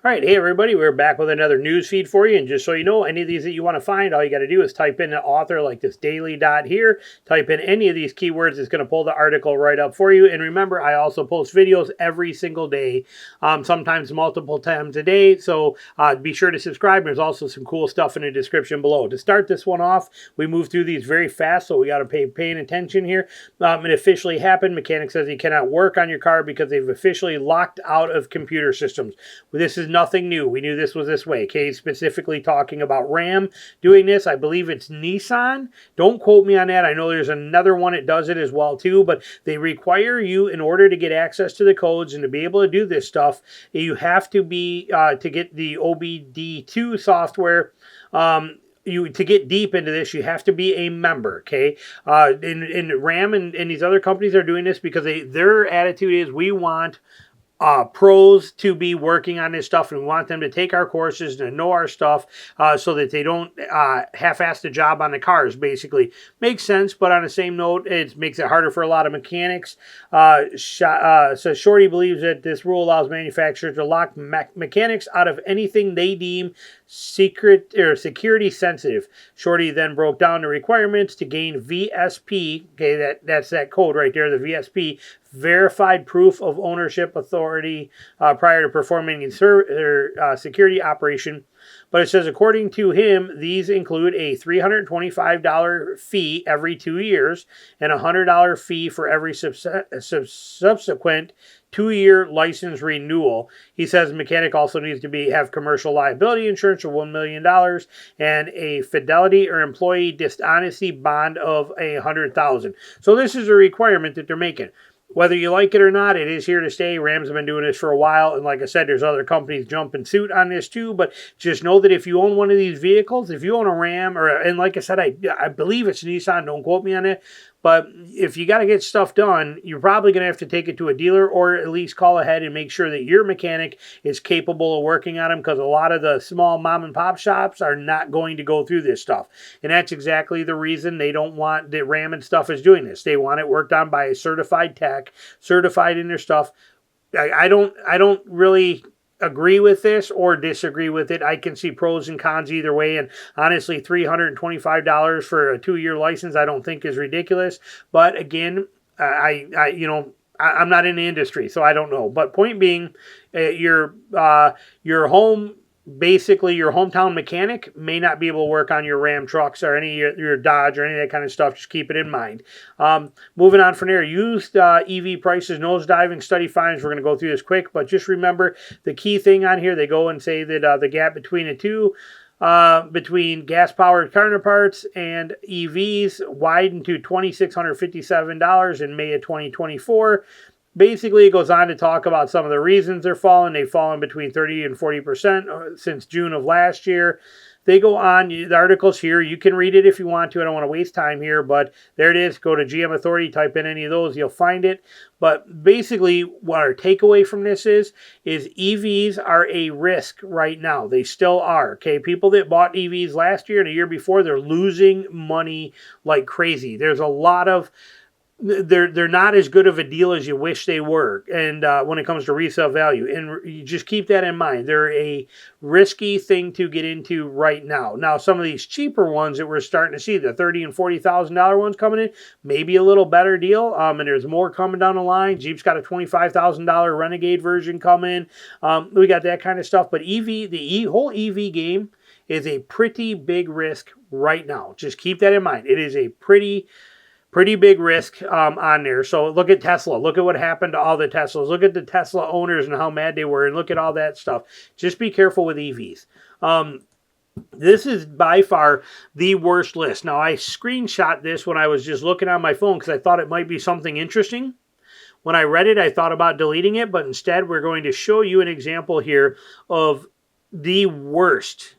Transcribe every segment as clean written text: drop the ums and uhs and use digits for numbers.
All right, hey everybody, we're back with another news feed for you. And just so you know, any of these that you want to find, all you got to do is type in an author like this daily dot here. Type in any of these keywords, it's going to pull the article right up for you. And remember, I also post videos every single day, sometimes multiple times a day. So be sure to subscribe. There's also some cool stuff in the description below. To start this one off, we move through these very fast, so we got to paying attention here. It officially happened. Mechanic says he cannot work on your car because they've officially locked out of computer systems. This is nothing new. We knew this was this way. Okay, specifically talking about Ram doing this. I believe it's Nissan. Don't quote me on that. I know there's another one that does it as well too, but they require you, in order to get access to the codes and to be able to do this stuff, you have to be, to get the OBD2 software, to get deep into this, you have to be a member, okay? In Ram and these other companies are doing this because their attitude is, we want pros to be working on this stuff, and we want them to take our courses and know our stuff so that they don't half-ass the job on the cars, basically. Makes sense, but on the same note, it makes it harder for a lot of mechanics. So Shorty believes that this rule allows manufacturers to lock mechanics out of anything they deem secret or security sensitive. Shorty then broke down the requirements to gain VSP. Okay, that's that code right there, the VSP, verified proof of ownership authority, prior to performing a security operation. But it says, according to him, these include a $325 fee every 2 years and a $100 fee for every subsequent 2-year license renewal. He says mechanic also needs to have commercial liability insurance of $1 million and a fidelity or employee dishonesty bond of $100,000. So this is a requirement that they're making. Whether you like it or not, it is here to stay. Rams have been doing this for a while, and like I said, there's other companies jumping suit on this too, but just know that if you own one of these vehicles, if you own a Ram, and like I said, I believe it's Nissan, don't quote me on it, but if you got to get stuff done, you're probably going to have to take it to a dealer, or at least call ahead and make sure that your mechanic is capable of working on them, because a lot of the small mom and pop shops are not going to go through this stuff. And that's exactly the reason they don't want that Ram and stuff is doing this. They want it worked on by a certified tech, certified in their stuff. I don't really agree with this or disagree with it. I can see pros and cons either way, and honestly, $325 for a 2-year license I don't think is ridiculous. But again, I'm not in the industry, so I don't know. But point being, your hometown mechanic may not be able to work on your Ram trucks or any of your Dodge or any of that kind of stuff. Just keep it in mind. Moving on from there, used EV prices nosediving, study finds. We're going to go through this quick, but just remember the key thing on here. They go and say that the gap between the two, between gas-powered counterparts and EVs, widened to $2,657 in May of 2024. Basically, it goes on to talk about some of the reasons they're falling. They've fallen between 30 and 40% since June of last year. They go on, the article's here. You can read it if you want to. I don't want to waste time here, but there it is. Go to GM Authority, type in any of those, you'll find it. But basically, what our takeaway from this is EVs are a risk right now. They still are. Okay, people that bought EVs last year and the year before, they're losing money like crazy. There's a lot of they're not as good of a deal as you wish they were, and when it comes to resale value, and you just keep that in mind. They're a risky thing to get into right now. Now, some of these cheaper ones that we're starting to see, the $30,000 and $40,000 ones coming in, maybe a little better deal, and there's more coming down the line. Jeep's got a $25,000 Renegade version coming. We got that kind of stuff, but the whole EV game is a pretty big risk right now. Just keep that in mind. It is a pretty big risk on there. So look at Tesla. Look at what happened to all the Teslas. Look at the Tesla owners and how mad they were, and look at all that stuff. Just be careful with EVs. This is by far the worst list. Now, I screenshot this when I was just looking on my phone because I thought it might be something interesting. When I read it, I thought about deleting it, but instead we're going to show you an example here of the worst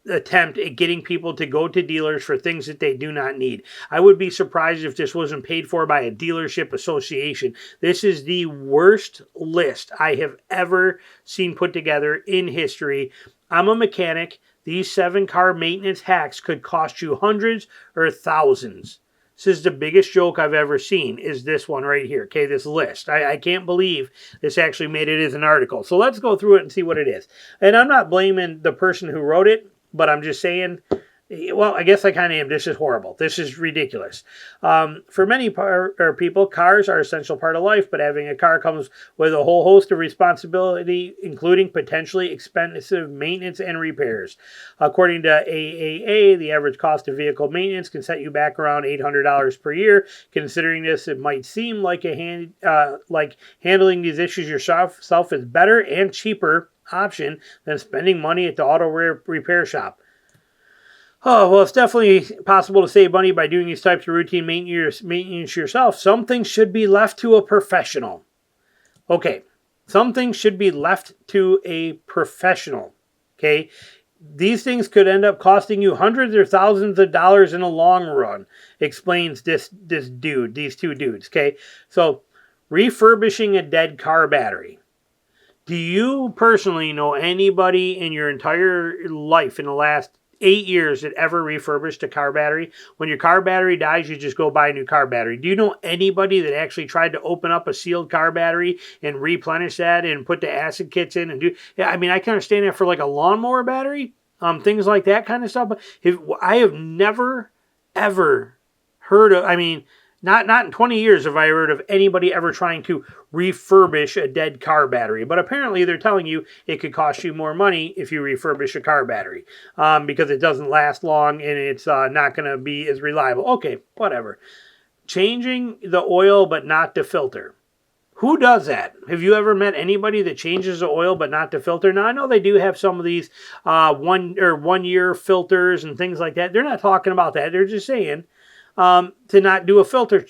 attempt at getting people to go to dealers for things that they do not need. I would be surprised if this wasn't paid for by a dealership association. This is the worst list I have ever seen put together in history. I'm a mechanic. These 7-car maintenance hacks could cost you hundreds or thousands. This is the biggest joke I've ever seen, is this one right here. Okay, this list. I can't believe this actually made it as an article. So let's go through it and see what it is. And I'm not blaming the person who wrote it, but I'm just saying, well, I guess I kind of am. This is horrible. This is ridiculous. For many people, cars are an essential part of life, but having a car comes with a whole host of responsibility, including potentially expensive maintenance and repairs. According to AAA, the average cost of vehicle maintenance can set you back around $800 per year. Considering this, it might seem like like handling these issues yourself is better and cheaper option than spending money at the auto repair shop. Oh, well, it's definitely possible to save money by doing these types of routine maintenance yourself. Some things should be left to a professional. Okay, some things should be left to a professional. Okay, these things could end up costing you hundreds or thousands of dollars in the long run, explains these two dudes. Okay, so refurbishing a dead car battery. Do you personally know anybody in your entire life in the last 8 years that ever refurbished a car battery? When your car battery dies, you just go buy a new car battery. Do you know anybody that actually tried to open up a sealed car battery and replenish that and put the acid kits in and do? Yeah, I mean, I can understand that for like a lawnmower battery, things like that kind of stuff. But I have never ever heard of. I mean, not in 20 years have I heard of anybody ever trying to refurbish a dead car battery. But apparently they're telling you it could cost you more money if you refurbish a car battery because it doesn't last long and it's not going to be as reliable. Okay, whatever. Changing the oil but not the filter. Who does that? Have you ever met anybody that changes the oil but not the filter? Now, I know they do have some of these 1 year filters and things like that. They're not talking about that. They're just saying to not do a filter.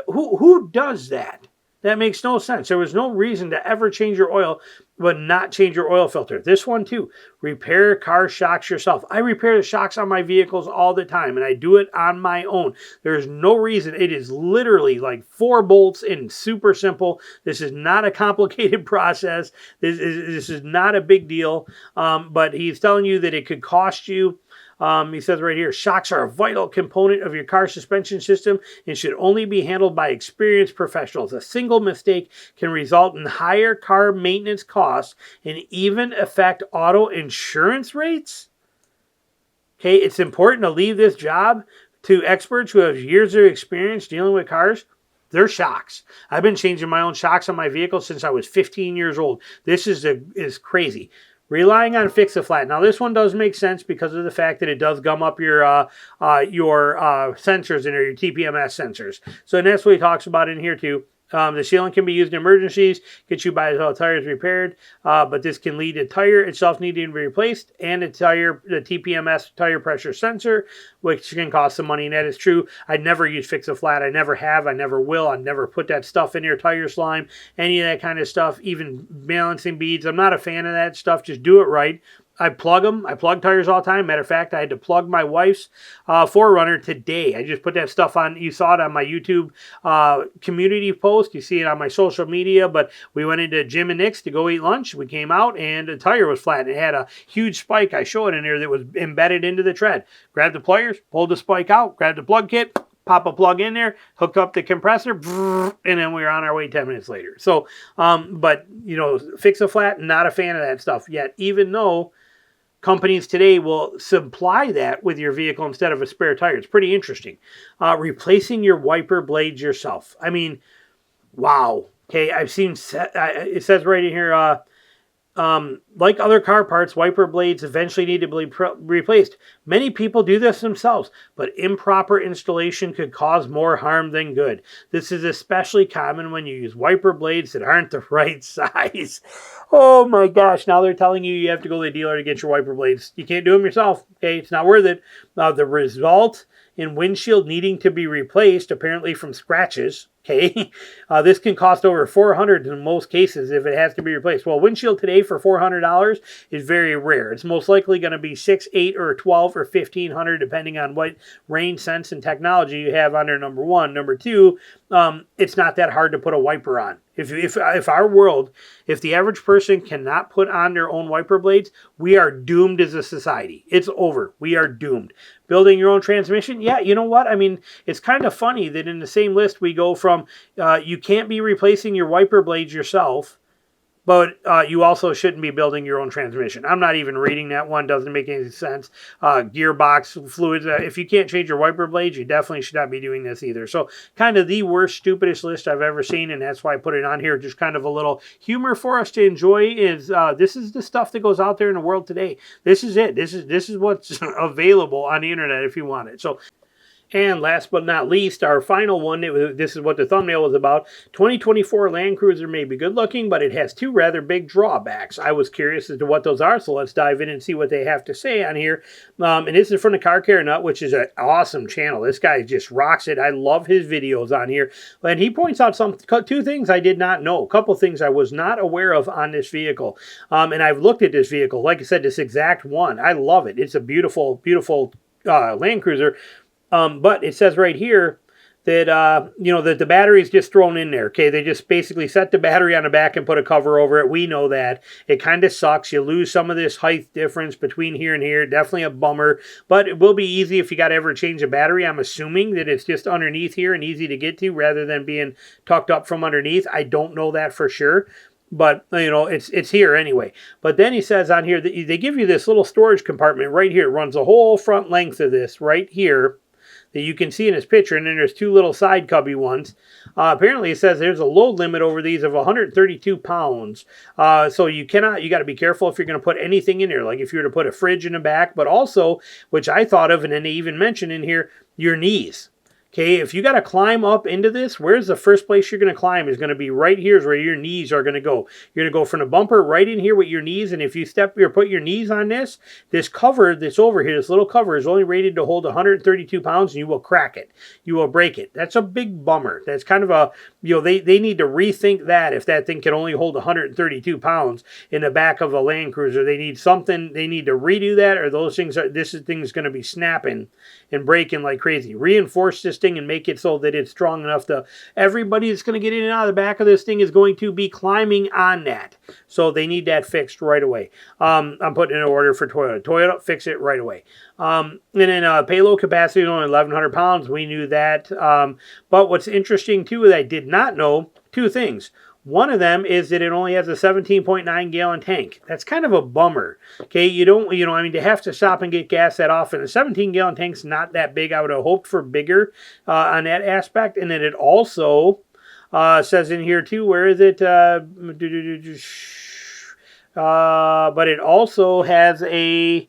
Who does that? That makes no sense. There was no reason to ever change your oil but not change your oil filter. This one too. Repair car shocks yourself. I repair the shocks on my vehicles all the time, and I do it on my own. There's no reason. It is literally like 4 bolts and super simple. This is not a complicated process. This is not a big deal. But he's telling you that it could cost you. He says right here, shocks are a vital component of your car suspension system and should only be handled by experienced professionals. A single mistake can result in higher car maintenance costs and even affect auto insurance rates. Okay, it's important to leave this job to experts who have years of experience dealing with cars. They're shocks. I've been changing my own shocks on my vehicle since I was 15 years old. This is crazy. Relying on Fix-A-Flat. Now, this one does make sense because of the fact that it does gum up your sensors and your TPMS sensors. So, and that's what he talks about in here, too. The sealant can be used in emergencies, get you by the tires repaired, but this can lead to tire itself needing to be replaced and the TPMS tire pressure sensor, which can cost some money, and that is true. I never use Fix-A-Flat. I never have. I never will. I never put that stuff in your tire slime, any of that kind of stuff, even balancing beads. I'm not a fan of that stuff. Just do it right. I plug them. I plug tires all the time. Matter of fact, I had to plug my wife's 4Runner today. I just put that stuff on. You saw it on my YouTube community post. You see it on my social media. But we went into Jim and Nick's to go eat lunch. We came out and the tire was flat. It had a huge spike. I show it in there that was embedded into the tread. Grabbed the pliers, pulled the spike out, grabbed the plug kit, pop a plug in there, hooked up the compressor, and then we were on our way 10 minutes later. So, but, you know, Fix-A-Flat, not a fan of that stuff yet, even though companies today will supply that with your vehicle instead of a spare tire. It's pretty interesting. Replacing your wiper blades yourself. I mean, wow. Okay, I've seen, it says right in here, like other car parts, wiper blades eventually need to be replaced. Many people do this themselves, but improper installation could cause more harm than good. This is especially common when you use wiper blades that aren't the right size. Oh my gosh, now they're telling you have to go to the dealer to get your wiper blades. You can't do them yourself, okay? It's not worth it. The result in windshield needing to be replaced, apparently from scratches, okay? This can cost over $400 in most cases if it has to be replaced. Well, windshield today for $400, $1,500 is very rare. It's most likely going to be 6, 8, or 12 or 1,500, depending on what range, sense, and technology you have on there. Number one. Number two, it's not that hard to put a wiper on. If our world, if the average person cannot put on their own wiper blades, we are doomed as a society. It's over. We are doomed. Building your own transmission, yeah, you know what? I mean, it's kind of funny that in the same list we go from you can't be replacing your wiper blades yourself, but you also shouldn't be building your own transmission. I'm not even reading that one. Doesn't make any sense. Gearbox, fluids. If you can't change your wiper blades, you definitely should not be doing this either. So kind of the worst, stupidest list I've ever seen, and that's why I put it on here. Just kind of a little humor for us to enjoy. Is this is the stuff that goes out there in the world today. This is it. This is what's available on the internet if you want it. So. And last but not least, our final one, this is what the thumbnail was about. 2024 Land Cruiser may be good looking, but it has two rather big drawbacks. I was curious as to what those are, so let's dive in and see what they have to say on here. And this is from the Car Care Nut, which is an awesome channel. This guy just rocks it. I love his videos on here. And he points out two things I did not know, a couple things I was not aware of on this vehicle. And I've looked at this vehicle. Like I said, this exact one. I love it. It's a beautiful, beautiful Land Cruiser. But it says right here that, that the battery is just thrown in there. Okay, they just basically set the battery on the back and put a cover over it. We know that. It kind of sucks. You lose some of this height difference between here and here. Definitely a bummer. But it will be easy if you got to ever change a battery. I'm assuming that it's just underneath here and easy to get to rather than being tucked up from underneath. I don't know that for sure. But, it's here anyway. But then he says on here that they give you this little storage compartment right here. It runs the whole front length of this right here, that you can see in his picture, and then there's two little side cubby ones. Apparently it says there's a load limit over these of 132 pounds. So you got to be careful if you're going to put anything in there, like if you were to put a fridge in the back, but also, which I thought of, and then they even mentioned in here, your knees. Okay, if you got to climb up into this, where's the first place you're going to climb is going to be right here is where your knees are going to go. You're going to go from the bumper right in here with your knees, and if you put your knees on this cover that's over here, this little cover is only rated to hold 132 pounds, and you will crack it. You will break it. That's a big bummer. That's kind of a, they need to rethink that if that thing can only hold 132 pounds in the back of a Land Cruiser. They need something, they need to redo that, or this thing is going to be snapping and breaking like crazy. Reinforce this thing and make it so that it's strong enough to everybody that's going to get in and out of the back of this thing is going to be climbing on that. So they need that fixed right away. I'm putting in an order for Toyota. Toyota, fix it right away. And then payload capacity is only 1,100 pounds. We knew that. But what's interesting too that I did not know, two things. One of them is that it only has a 17.9 gallon tank. That's kind of a bummer. Okay, to have to stop and get gas that often. A 17 gallon tank's not that big. I would have hoped for bigger on that aspect. And then it also says in here too, where is it? But it also has a,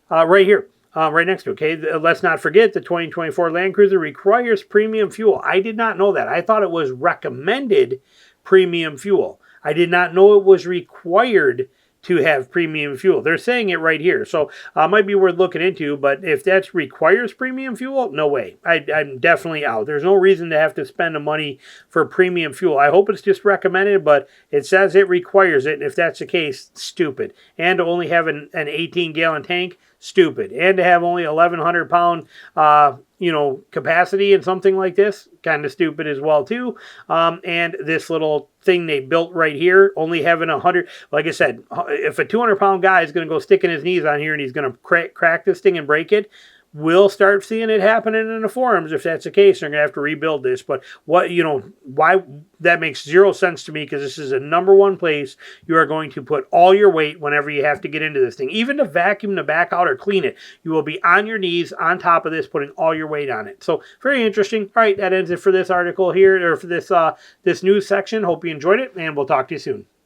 right here. Right next to it, okay? Let's not forget the 2024 Land Cruiser requires premium fuel. I did not know that. I thought it was recommended premium fuel. I did not know it was required to have premium fuel. They're saying it right here. So might be worth looking into, but if that requires premium fuel, no way. I'm definitely out. There's no reason to have to spend the money for premium fuel. I hope it's just recommended, but it says it requires it. And if that's the case, stupid. And to only have an 18 gallon tank, stupid. And to have only 1,100 pound capacity and something like this, kind of stupid as well too. And this little thing they built right here, only having 100, like I said, if a 200 pound guy is going to go sticking his knees on here and he's going to crack this thing and break it, we'll start seeing it happening in the forums. If that's the case, they're going to have to rebuild this. But why that makes zero sense to me, because this is a #1 place you are going to put all your weight whenever you have to get into this thing. Even to vacuum the back out or clean it, you will be on your knees on top of this, putting all your weight on it. So very interesting. All right, that ends it for this article here, or for this news section. Hope you enjoyed it, and we'll talk to you soon.